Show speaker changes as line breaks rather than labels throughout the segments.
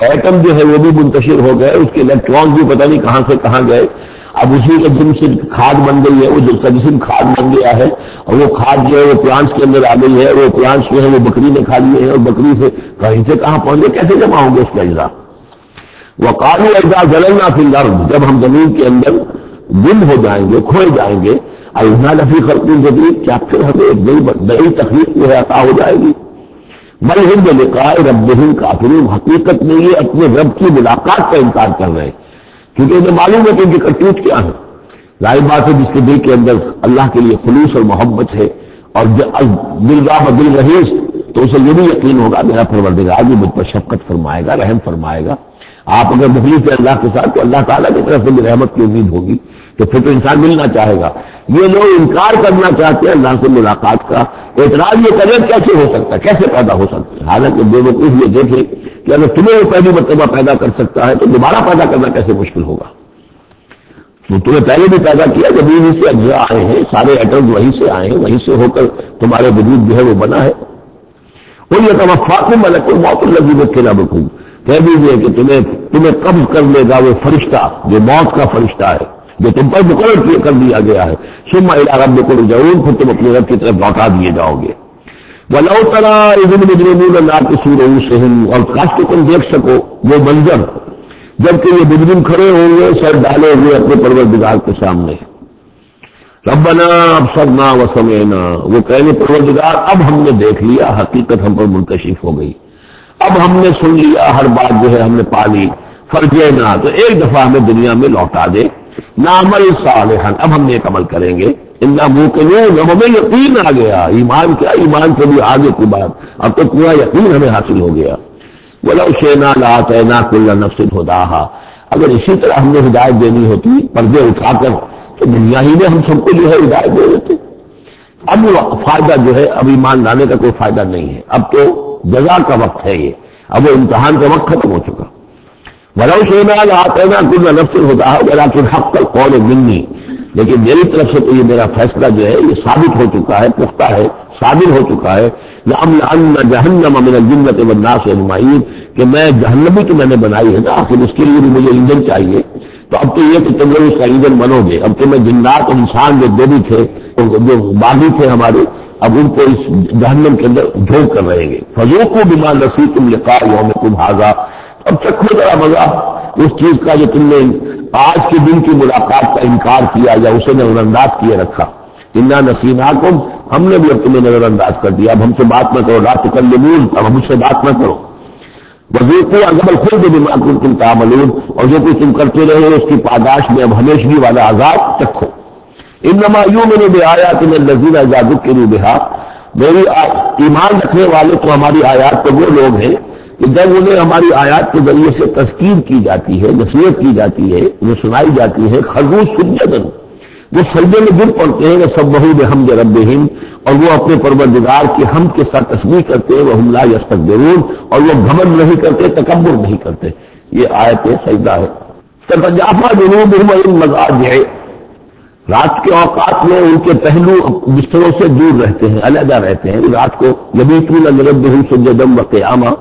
Atom جو ہے وہ بھی منتشر ہو گئے، اس کے الیکٹران بھی پتہ نہیں کہاں سے کہاں گئے، اب اسی کا جسم سے کھاد بن گئی ہے، وہ جو کا جسم کھاد بن گیا ہے، اور وہ کھاد جو ہے وہ پلانٹس کے اندر آ گئی ہے، وہ پلانٹس جو ہے وہ بکری نے کھا لیے ہیں، اور بکری سے کہیں سے کہاں پہنچ گئے، کیسے جمع ہوں گے اس کے اجزاء؟ وقالوا اذا ضللنا في الارض، جب ہم زمین کے اندر گم ہو جائیں گے، کھوئے جائیں گے، اذا لفی خلق جدید، کیا پھر ہمیں ایک نئی تخلیق جو ہے عطا ہو جائے گی؟ بل هم بلقاء ربهم کافرون، حقیقت میں یہ اپنے رب کی ملاقات کا انکار کر رہے ہیں، کیونکہ انہیں معلوم ہے کہ ان کے کرتوت کیا ہے۔ ظاہر بات ہے جس کے دل کے اندر اللہ کے لیے خلوص اور محبت ہے اور دل راہ دل رہیس، تو اسے یہ بھی یقین ہوگا میرا پروردگار بھی مجھ پر شفقت فرمائے گا، رحم فرمائے گا۔ آپ اگر مخلص ہیں اللہ کے ساتھ تو اللہ تعالیٰ کی طرف سے بھی رحمت کی امید ہوگی، تو پھر تو انسان ملنا چاہے گا۔ یہ لوگ انکار کرنا چاہتے ہیں اللہ سے ملاقات کا، اعتراض یہ کریں کیسے ہو سکتا ہے، کیسے پیدا ہو سکتا ہے، حالانکہ بے وقوف یہ دیکھیں کہ اگر تمہیں وہ پہلی مرتبہ پیدا کر سکتا ہے تو دوبارہ پیدا کرنا کیسے مشکل ہوگا۔ تو تمہیں پہلے بھی پیدا کیا، زمین سے اجزاء آئے ہیں، سارے ایٹم وہیں سے آئے ہیں، وہیں سے ہو کر تمہارے وجود جو ہے وہ بنا ہے۔ قل یتوفاکم ملک الموت الذی وکل بکم، کہہ دیجیے کہ تمہیں قبض کر لے گا وہ فرشتہ جو موت کا فرشتہ ہے، جو تم پر مقرر کر دیا گیا ہے، ثم الی ربکم ترجعون، پھر تم اپنے رب کی طرف لوٹا دیے جاؤ گے۔ وَلَوْ تَرَىٰ إِذِ الْمُجْرِمُونَ نَاكِسُو رُءُوسِهِمْ، اور کاش کہ تم دیکھ سکو وہ منظر جبکہ یہ مجرم کھڑے ہوں گے سر ڈالے ہوئے اپنے پروردگار کے سامنے، ربنا ابصرنا وسمعنا، وہ کہنے پروردگار اب ہم نے دیکھ لیا، حقیقت ہم پر منکشف ہو گئی، اب ہم نے سن لیا، ہر بات جو ہے ہم نے پا لی، فرجعنا، تو ایک دفعہ ہمیں دنیا میں لوٹا دے، نعمل صالحا، اب ہم نیک عمل کریں گے، انا موقنون، اب ہمیں یقین آ گیا، ایمان کیا، ایمان سے بھی آگے کی بات، اب تو پورا یقین ہمیں حاصل ہو گیا۔ وَلَوْ شِئْنَا لَآتَيْنَا كُلَّ نَفْسٍ هُدَاهَا، اگر اسی طرح ہم نے ہدایت دینی ہوتی پردے اٹھا کر تو دنیا ہی میں ہم سب کو جو ہے ہدایت دے دیتے۔ اب فائدہ جو ہے اب ایمان لانے کا کوئی فائدہ نہیں ہے، اب تو جزا کا وقت ہے، یہ اب وہ امتحان کا وقت ختم ہو چکا۔ وَلَوْ شِئْنَا لَآتَيْنَا كُلَّ نَفْسٍ هُدَاهَا وَلَكِنْ حَقَّ الْقَوْلُ مِنِّي، لیکن میری طرف سے تو یہ میرا فیصلہ جو ہے یہ ثابت ہو چکا ہے، پختہ ہے، صابر ہو چکا ہے، لَأَمْلَأَنَّ جَهَنَّمَ مِنَ الْجِنَّةِ وَالنَّاسِ أَجْمَعِينَ، کہ میں جہنمی تو میں نے بنائی ہے نا، آخر اس کے لیے بھی مجھے ایندھن چاہیے، تو اب تو یہ کہ تم لوگ اس کا ایندھن بنو گے، اب تو میں جنات اور انسان جو بھی تھے جو باغی تھے ہمارے، اب ان کو اس جہنم کے اندر جھونک کر رہیں گے، فَذُوقُوا بِمَا نَسِيتُمْ لِقَاءَ يَوْمِكُمْ هَٰذَا، اب چکھو ذرا مزہ اس چیز کا جو تم نے آج کے دن کی ملاقات کا انکار کیا یا اسے نظر انداز کیے رکھا، انا نسیناکم، ہم نے بھی اب تمہیں نظر انداز کر دیا، اب ہم سے بات نہ کرو، لا تکلمون، اب ہم سے بات نہ کرو، وذوقوا عذاب الخلد بما کنتم تعملون، اور جو کچھ تم کرتے رہے اس کی پاداش میں اب ہمیشگی والا عذاب چکھو۔ انما یؤمن بآیاتنا الذین اذا ذکروا بها، میری ایمان رکھنے والے تو ہماری آیات پر وہ لوگ ہیں کہ جب انہیں ہماری آیات کے ذریعے سے تذکیر کی جاتی ہے، نصیحت کی جاتی ہے، انہیں سنائی جاتی ہے، خروا سجدا، وہ سجدے میں گر پڑتے ہیں، وسبحوا بحمد ربہم، اور وہ اپنے پروردگار کی حمد کے ساتھ تسبیح کرتے ہیں، وہم لا یستکبرون، اور وہ گھمنڈ نہیں کرتے، تکبر نہیں کرتے۔ یہ آیت سجدہ ہے۔ تتجافی جنوبہم عن المضاجع، رات کے اوقات میں ان کے پہلو بستروں سے دور رہتے ہیں، علیحدہ رہتے ہیں، رات کو یبیتون لربہم سجدا وقیاما،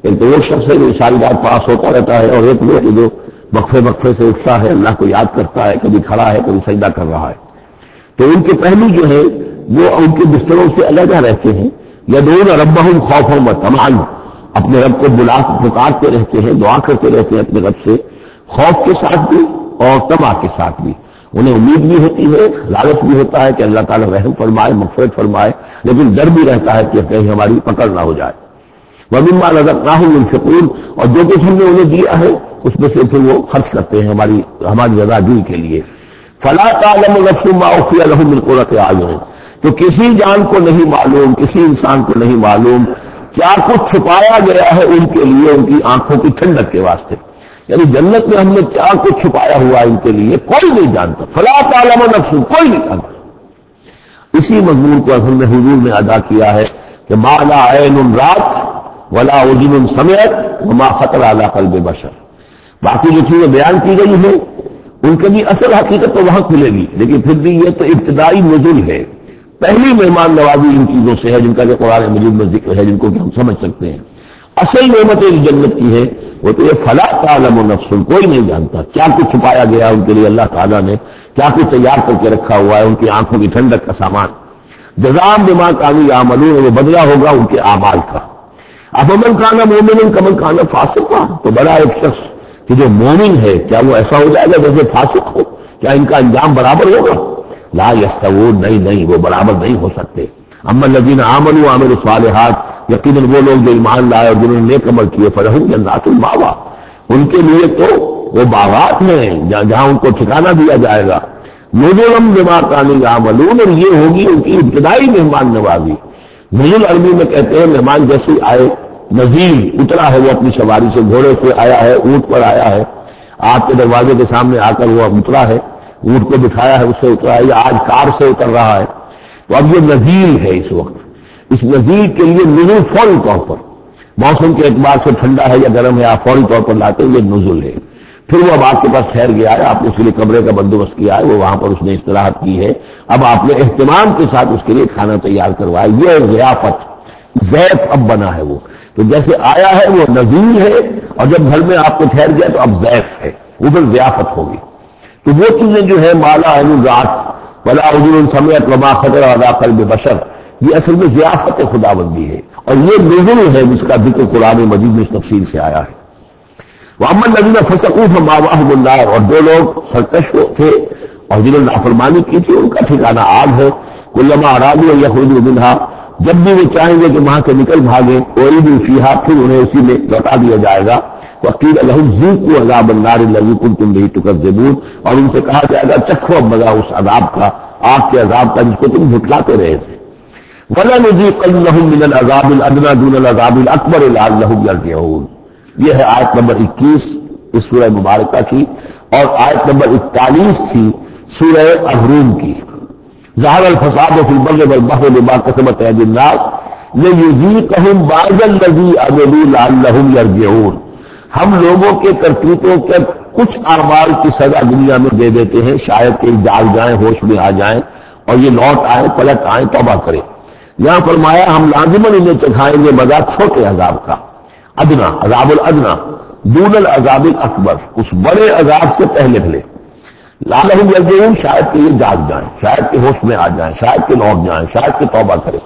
ایک تو وہ شخص ہے جو ساری رات پاس ہوتا رہتا ہے، اور ایک وہ جو وقفے سے اٹھتا ہے، اللہ کو یاد کرتا ہے، کبھی کھڑا ہے کبھی سجدہ کر رہا ہے، تو ان کے پہلو جو ہے وہ ان کے بستروں سے علیحدہ رہتے ہیں۔ یدعون ربہم خوفا وطمعا، اپنے رب کو پکارتے رہتے ہیں، دعا کرتے رہتے ہیں اپنے رب سے، خوف کے ساتھ بھی اور طمع کے ساتھ بھی، انہیں امید بھی ہوتی ہے، لالچ بھی ہوتا ہے کہ اللہ تعالیٰ رحم فرمائے، مغفرت فرمائے، لیکن ڈر بھی رہتا ہے کہ کہیں ہماری پکڑ نہ ہو جائے۔ وَمِمَّا رَزَقْنَاهُمْ يُنْفِقُونَ، اور جو کچھ ہم نے انہیں دیا ہے اس میں سے پھر وہ خرچ کرتے ہیں ہماری رضاجوئی کے لیے۔ فَلَا تَعْلَمُ نَفْسٌ مَّا أُخْفِيَ لَهُم مِّن قُرَّةِ أَعْيُنٍ، تو کسی جان کو نہیں معلوم، کسی انسان کو نہیں معلوم کیا کچھ چھپایا گیا ہے ان کے لیے ان کی آنکھوں کی ٹھنڈک کے واسطے، یعنی جنت میں ہم نے کیا کچھ چھپایا ہوا ان کے لیے کوئی نہیں جانتا۔ فَلَا تَعْلَمُ نَفْسٌ، کوئی نہیں جانتا۔ اسی مضمون کو اصل میں حضور نے ادا کیا ہے کہ مَا لَا عَيْنٌ رَأَتْ وَلَا أُذُنٌ سَمِعَتْ وَمَا خَطَرَ عَلَىٰ قَلْبِ بَشَرٍ، باقی جو چیزیں بیان کی گئی ہیں ان کے بھی اصل حقیقت تو وہاں کھلے گی، لیکن پھر بھی یہ تو ابتدائی نزول ہے، پہلی مہمان نوازی ان چیزوں سے ہے جن کا کہ قرآن مجید میں ذکر ہے، جن کو کہ ہم سمجھ سکتے ہیں۔ اصل نعمت اس جنت کی ہے وہ تو یہ فلا تعلم نفس، کوئی نہیں جانتا کیا کچھ چھپایا گیا ان کے لیے اللہ تعالیٰ نے، کیا کچھ تیار کر کے رکھا ہوا ہے ان کی آنکھوں کی ٹھنڈک کا سامان۔ جزاء بما كانوا يعملون، وہ بدلہ ہوگا ان کے اعمال کا۔ افمن کان مومنا کمن کان فاسقا، تو بڑا ایک شخص کہ جو مومن ہے کیا وہ ایسا ہو جائے گا جیسے فاسق ہو؟ کیا ان کا انجام برابر ہوگا؟ لا یستوون، نہیں وہ برابر نہیں ہو سکتے۔ اما الذین آمنوا وعملوا الصالحات، یقیناً وہ لوگ جو ایمان لائے اور جنہوں نے نیک عمل کیے، فلہم جنات المأویٰ، ان کے لیے تو وہ باغات ہیں جہاں ان کو ٹھکانہ دیا جائے گا۔ نزلا بما كانوا يعملون، اور یہ ہوگی ان کی ابتدائی مہمان نوازی۔ نزل عربی میں کہتے ہیں مہمان جیسے آئے، نزیل اترا ہے وہ اپنی سواری سے، گھوڑے سے آیا ہے، اونٹ پر آیا ہے، آپ کے دروازے کے سامنے آ کر وہ اترا ہے، اونٹ کو بٹھایا ہے اس سے اترا ہے، یا آج کار سے اتر رہا ہے۔ تو اب یہ نزیل ہے اس وقت، اس نزیل کے لیے نزول فوری طور پر، موسم کے اعتبار سے ٹھنڈا ہے یا گرم ہے، آپ فوری طور پر لاتے ہیں، یہ نزول ہے۔ پھر وہ اب آپ کے پاس ٹھہر گیا ہے، آپ نے اس کے لیے کمرے کا بندوبست کیا ہے، وہ وہاں پر اس نے استراحت کی ہے، اب آپ نے اہتمام کے ساتھ اس کے لیے کھانا تیار کروایا، یہ ضیافت، ضیف اب بنا ہے وہ۔ تو جیسے آیا ہے وہ نزیل ہے، اور جب گھر میں آپ کو ٹھہر گیا تو اب ضیف ہے، وہ پھر ضیافت ہوگی۔ تو وہ چیزیں جو ہے مالا عین رات ولا اذن سمعت وما خطر على قلب بشر، یہ اصل میں ضیافت خداوندی ہے، اور یہ نزول ہے جس کا ذکر قرآن مجید میں اس تفصیل سے آیا ہے۔ وَأَمَّا الَّذِينَ فَسَقُوا فَمَأْوَاهُمُ النَّارُ، اور جو لوگ سرکش تھے اور جنہوں نے نافرمانی کی تھی ان کا ٹھکانہ آگ ہے۔ كُلَّمَا أَرَادُوا أَن يَخْرُجُوا مِنْهَا، جب بھی وہ چاہیں گے کہ وہاں سے نکل بھاگیں، أُعِيدُوا فِيهَا، پھر انہیں اسی میں لوٹا دیا جائے گا۔ وَقِيلَ لَهُمْ ذُوقُوا عَذَابَ النَّارِ الَّذِي كُنتُمْ بِهِ تُكَذِّبُونَ، اور ان سے کہا جائے گا چکھو اب مزہ اس عذاب کا، آگ کے عذاب کا جس کو تم جھٹلاتے رہے تھے۔ وَلَنُذِيقَنَّهُم مِّنَ الْعَذَابِ الْأَدْنَىٰ دُونَ الْعَذَابِ الْأَكْبَرِ لَعَلَّهُمْ يَرْجِعُونَ۔ یہ ہے آیت نمبر 21 اس سورہ مبارکہ کی، اور آیت نمبر 41 تھی سورہ الروم کی۔ ظہر الفساد فی البر والبحر بما کسبت ایدی الناس لیذیقہم بعض الذی عملوا لعلہم یرجعون، ہم لوگوں کے کرتوتوں کے کچھ اعمال کی سزا دنیا میں دے دیتے ہیں، شاید کہ جاگ جائیں، ہوش میں آ جائیں اور یہ لوٹ آئیں، پلٹ آئیں، توبہ کریں۔ یہاں فرمایا ہم لازماً انہیں چکھائیں گے مزہ چھوٹے عذاب کا، ادنا، عذاب الادنا، دون العذاب الاکبر، اس بڑے عذاب سے پہلے لعلہم یرجعون، شاید کہ یہ جاگ جائیں، شاید کہ ہوش میں آ جائیں، شاید کہ لوٹ جائیں، شاید کہ توبہ کریں۔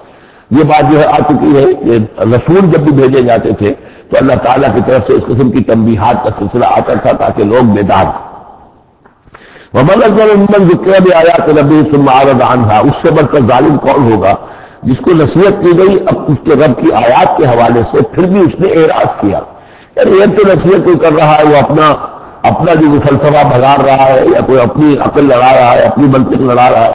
یہ بات جو ہے آ چکی ہے کہ رسول جب بھی بھیجے جاتے تھے تو اللہ تعالیٰ کی طرف سے اس قسم کی تنبیہات کا سلسلہ آتا تھا تاکہ لوگ بیدار ہوں۔ وَمَنْ أَظْلَمُ مِمَّنْ ذُكِّرَ بِآيَاتِ رَبِّهِ ثُمَّ أَعْرَضَ عَنْهَا، اس سے بڑھ کر ظالم کون ہوگا جس کو نصیحت کی گئی اب اس کے رب کی آیات کے حوالے سے پھر بھی اس نے اعراض کیا۔ یعنی یہ تو نصیحت کوئی کر رہا ہے، وہ اپنا جو فلسفہ بگاڑ رہا ہے، یا کوئی اپنی عقل لڑا رہا ہے، اپنی منطق لڑا رہا ہے،